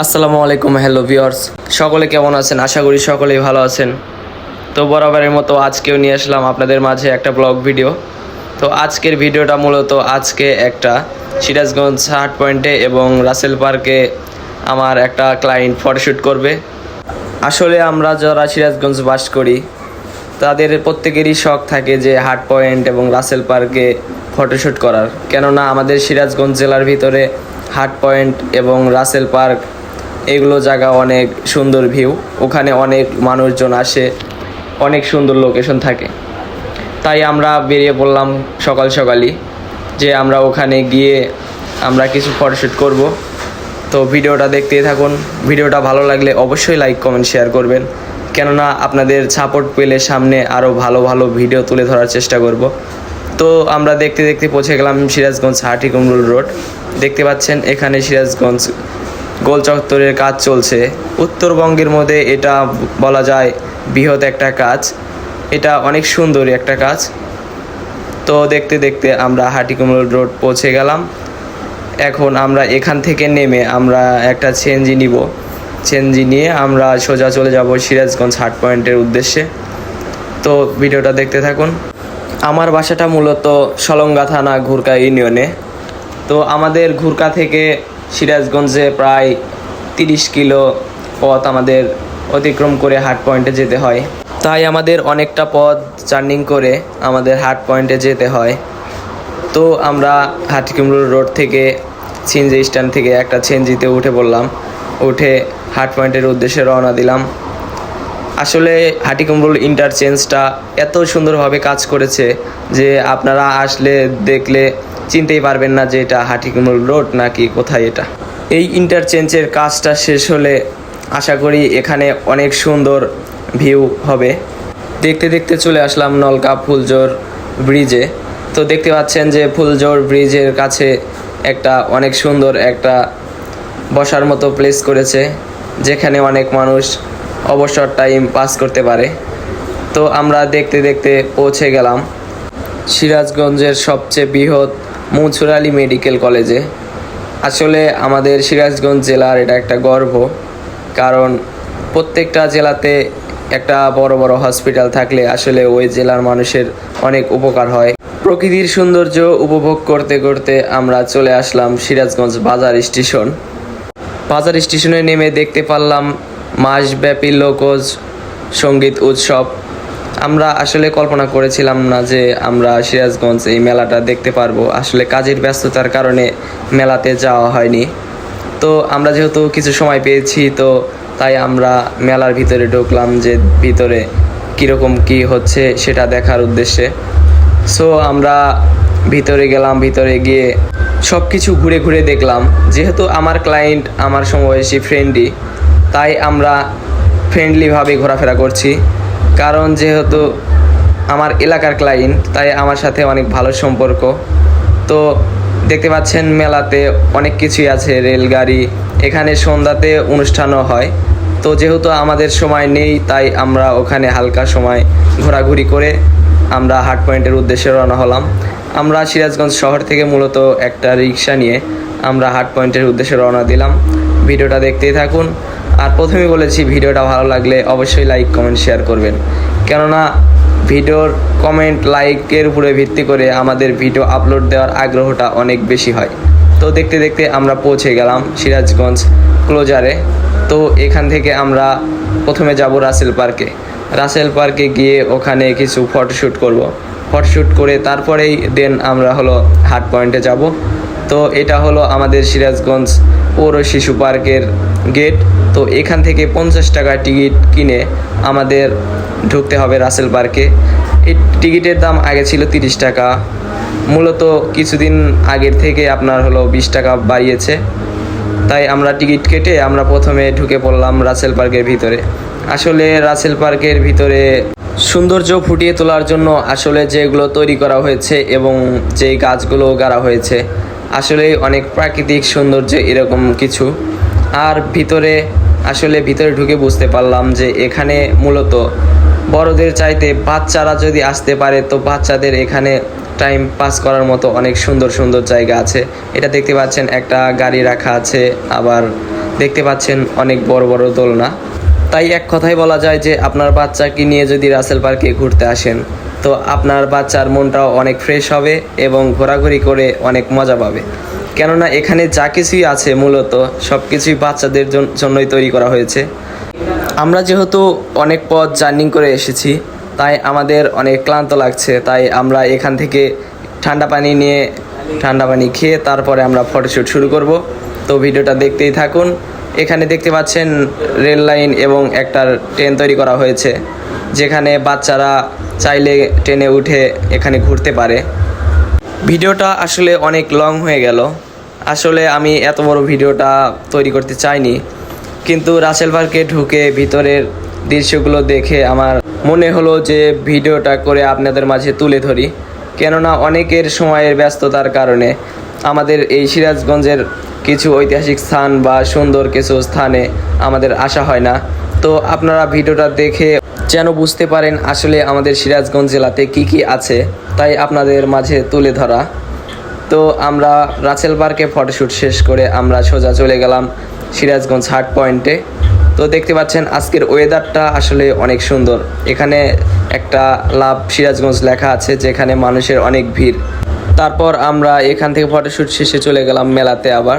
আসসালামু আলাইকুম, hello viewers, সকলে কেমন আছেন? আশা করি সকলেই ভালো আছেন। তো বরাবরের মতো আজকেও নিয়ে আসলাম আপনাদের মাঝে একটা ব্লগ ভিডিও। তো আজকের ভিডিওটা মূলত আজকে একটা সিরাজগঞ্জ হাট পয়েন্টে এবং রাসেল পার্কে আমার একটা ক্লায়েন্ট ফটোশ্যুট করবে। আসলে আমরা যারা সিরাজগঞ্জ বাস করি তাদের প্রত্যেকেরই শখ থাকে যে হাট পয়েন্ট এবং রাসেল পার্কে ফটোশ্যুট করার, কেননা আমাদের সিরাজগঞ্জ জেলার ভিতরে হাট পয়েন্ট এবং রাসেল পার্ক এগুলো জায়গা অনেক সুন্দর ভিউ, ওখানে অনেক মানুষজন আসে, অনেক সুন্দর লোকেশন থাকে। তাই আমরা বেরিয়ে পড়লাম সকাল সকালই যে আমরা ওখানে গিয়ে আমরা কিছু ফটোশ্যুট করব। তো ভিডিওটা দেখতেই থাকুন। ভিডিওটা ভালো লাগলে অবশ্যই লাইক কমেন্ট শেয়ার করবেন, কেননা আপনাদের সাপোর্ট পেলে সামনে আরও ভালো ভালো ভিডিও তুলে ধরার চেষ্টা করব। তো আমরা দেখতে দেখতে পৌঁছে গেলাম সিরাজগঞ্জ হাটিকুমরুল রোড। দেখতে পাচ্ছেন এখানে সিরাজগঞ্জ গোল চত্বরের কাজ চলছে। উত্তরবঙ্গের মধ্যে এটা বলা যায় বৃহৎ একটা কাজ, এটা অনেক সুন্দর একটা কাজ। তো দেখতে দেখতে আমরা হাটিকুমরুল রোড পৌঁছে গেলাম। এখন আমরা এখান থেকে নেমে আমরা একটা সিএনজি নিব, সিএনজি নিয়ে আমরা সোজা চলে যাব সিরাজগঞ্জ হাট পয়েন্টের উদ্দেশ্যে। তো ভিডিওটা দেখতে থাকুন। আমার বাসাটা মূলত সলঙ্গা থানা ঘুরকা ইউনিয়নে। তো আমাদের ঘুরকা থেকে সিরাজগঞ্জে প্রায় 30 কিলো পথ আমাদের অতিক্রম করে হাট পয়েন্টে যেতে হয়। তাই আমাদের অনেকটা পথ জার্নিং করে আমাদের হাট পয়েন্টে যেতে হয়। তো আমরা হাটিকুমরুল রোড থেকে সিএনজি স্ট্যান্ড থেকে একটা সিএনজিতে উঠে পড়লাম, উঠে হাট পয়েন্টের উদ্দেশ্যে রওনা দিলাম। আসলে হাটিকুমরুল ইন্টারচেঞ্জটা এত সুন্দরভাবে কাজ করেছে যে আপনারা আসলে দেখলে চিনতেই পারবেন না যে এটা হাটিকুমরুল রোড নাকি কোথায় এটা। এই ইন্টারচেঞ্জের কাজটা শেষ হলে আশা করি এখানে অনেক সুন্দর ভিউ হবে। দেখতে দেখতে চলে আসলাম নলকা ফুলজোর ব্রিজে। তো দেখতে পাচ্ছেন যে ফুলজোর ব্রিজের কাছে একটা অনেক সুন্দর একটা বসার মতো প্লেস করেছে, যেখানে অনেক মানুষ অবসর টাইম পাস করতে পারে। তো আমরা দেখতে দেখতে পৌঁছে গেলাম সিরাজগঞ্জের সবচেয়ে বৃহৎ মুছুর-আলী মেডিকেল কলেজে। আসলে আমাদের সিরাজগঞ্জ জেলার এটা একটা গর্ব, কারণ প্রত্যেকটা জেলাতে একটা বড় বড় হসপিটাল থাকলে আসলে ওই জেলার মানুষের অনেক উপকার হয়। প্রকৃতির সৌন্দর্য উপভোগ করতে করতে আমরা চলে আসলাম সিরাজগঞ্জ বাজার স্টেশন। বাজার স্টেশনে নেমে দেখতে পারলাম মাসব্যাপী লোকজ সঙ্গীত উৎসব। আমরা আসলে কল্পনা করেছিলাম না যে আমরা সিরাজগঞ্জ এই মেলাটা দেখতে পারবো। আসলে কাজের ব্যস্ততার কারণে মেলাতে যাওয়া হয়নি। তো আমরা যেহেতু কিছু সময় পেয়েছি, তো তাই আমরা মেলার ভিতরে ঢুকলাম যে ভিতরে কীরকম কি হচ্ছে সেটা দেখার উদ্দেশ্যে। সো আমরা ভিতরে গেলাম, ভিতরে গিয়ে সব কিছু ঘুরে ঘুরে দেখলাম। যেহেতু আমার ক্লায়েন্ট আমার সমবয়সী ফ্রেন্ডই, তাই আমরা ফ্রেন্ডলিভাবে ঘোরাফেরা করছি, কারণ যেহেতু আমার এলাকার ক্লায়েন্ট তাই আমার সাথে অনেক ভালো সম্পর্ক। তো দেখতে পাচ্ছেন মেলাতে অনেক কিছুই আছে, রেলগাড়ি, এখানে সন্ধ্যাতে অনুষ্ঠানও হয়। তো যেহেতু আমাদের সময় নেই তাই আমরা ওখানে হালকা সময় ঘোরাঘুরি করে আমরা হাট পয়েন্টের উদ্দেশ্যে রওনা হলাম। আমরা সিরাজগঞ্জ শহর থেকে মূলত একটা রিক্সা নিয়ে আমরা হাট পয়েন্টের উদ্দেশ্যে রওনা দিলাম। ভিডিওটা দেখতেই থাকুন। আর প্রথমেই বলেছি, ভিডিওটা ভালো লাগলে অবশ্যই লাইক কমেন্ট শেয়ার করবেন, কেননা ভিডিওর কমেন্ট লাইকের উপরে ভিত্তি করে আমাদের ভিডিও আপলোড দেওয়ার আগ্রহটা অনেক বেশি হয়। তো দেখতে দেখতে আমরা পৌঁছে গেলাম সিরাজগঞ্জ ক্লোজারে। তো এখান থেকে আমরা প্রথমে যাব রাসেল পার্কে। রাসেল পার্কে গিয়ে ওখানে কিছু ফটোশ্যুট করব। ফটোশ্যুট করে তারপরেই দেন আমরা হলো হাট পয়েন্টে যাব। তো এটা হলো আমাদের সিরাজগঞ্জ পৌর শিশু পার্কের গেট। তো এখান থেকে 50 টাকা টিকিট কিনে আমাদের ঢুকতে হবে রাসেল পার্কে। এই টিকিটের দাম আগে ছিল 30 টাকা, মূলত কিছুদিন আগের থেকে আপনার হলো 20 টাকা বাড়িয়েছে। তাই আমরা টিকিট কেটে আমরা প্রথমে ঢুকে পড়লাম রাসেল পার্কের ভিতরে। আসলে রাসেল পার্কের ভিতরে সৌন্দর্য ফুটিয়ে তোলার জন্য আসলে যেগুলো তৈরি করা হয়েছে এবং যেই গাছগুলো গাড়া হয়েছে আসলে অনেক প্রাকৃতিক সৌন্দর্য এরকম কিছু। আর ভিতরে ঢুকে বুঝতে পারলাম যে এখানে মূলত বড়দের চাইতে বাচ্চারা যদি আসতে পারে তো বাচ্চাদের এখানে টাইম পাস করার মতো অনেক সুন্দর সুন্দর জায়গা আছে। এটা দেখতে পাচ্ছেন একটা গাড়ি রাখা আছে, আবার দেখতে পাচ্ছেন অনেক বড় বড় দোলনা। তাই এক কথায় বলা যায় যে আপনার বাচ্চাকে নিয়ে যদি রাসেল পার্কে ঘুরতে আসেন তো আপনার বাচ্চার মনটাও অনেক ফ্রেশ হবে এবং ঘোরাঘুরি করে অনেক মজা পাবে। কেননা এখানে যা কিছুই আছে মূলত সব কিছুই বাচ্চাদের জন্যই তৈরি করা হয়েছে। আমরা যেহেতু অনেক পথ জার্নি করে এসেছি তাই আমাদের অনেক ক্লান্ত লাগছে, তাই আমরা এখান থেকে ঠান্ডা পানি খেয়ে তারপরে আমরা ফটোশ্যুট শুরু করব। তো ভিডিওটা দেখতেই থাকুন। এখানে দেখতে পাচ্ছেন রেল লাইন এবং একটা ট্রেন তৈরি করা হয়েছে, যেখানে বাচ্চারা চাইলে ট্রেনে উঠে এখানে ঘুরতে পারে। ভিডিওটা আসলে অনেক লং হয়ে গেল। আসলে আমি এত বড় ভিডিওটা তৈরি করতে চাইনি, কিন্তু রাসেল পার্কে ঢুকে ভিতরের দৃশ্যগুলো দেখে আমার মনে হলো যে ভিডিওটা করে আপনাদের মাঝে তুলে ধরি। কেননা অনেকের সময়ের ব্যস্ততার কারণে আমাদের এই সিরাজগঞ্জের কিছু ঐতিহাসিক স্থান বা সুন্দর কিছু স্থানে আমাদের আসা হয় না। তো আপনারা ভিডিওটা দেখে যেন বুঝতে পারেন আসলে আমাদের সিরাজগঞ্জ জেলাতে কি কি আছে, তাই আপনাদের মাঝে তুলে ধরা। তো আমরা রাসেল পার্কে ফটোশ্যুট শেষ করে আমরা সোজা চলে গেলাম সিরাজগঞ্জ হাট পয়েন্টে। তো দেখতে পাচ্ছেন আজকের ওয়েদারটা আসলে অনেক সুন্দর। এখানে একটা লাভ সিরাজগঞ্জ লেখা আছে, যেখানে মানুষের অনেক ভিড়। তারপর আমরা এখান থেকে ফটোশ্যুট শেষে চলে গেলাম মেলাতে আবার।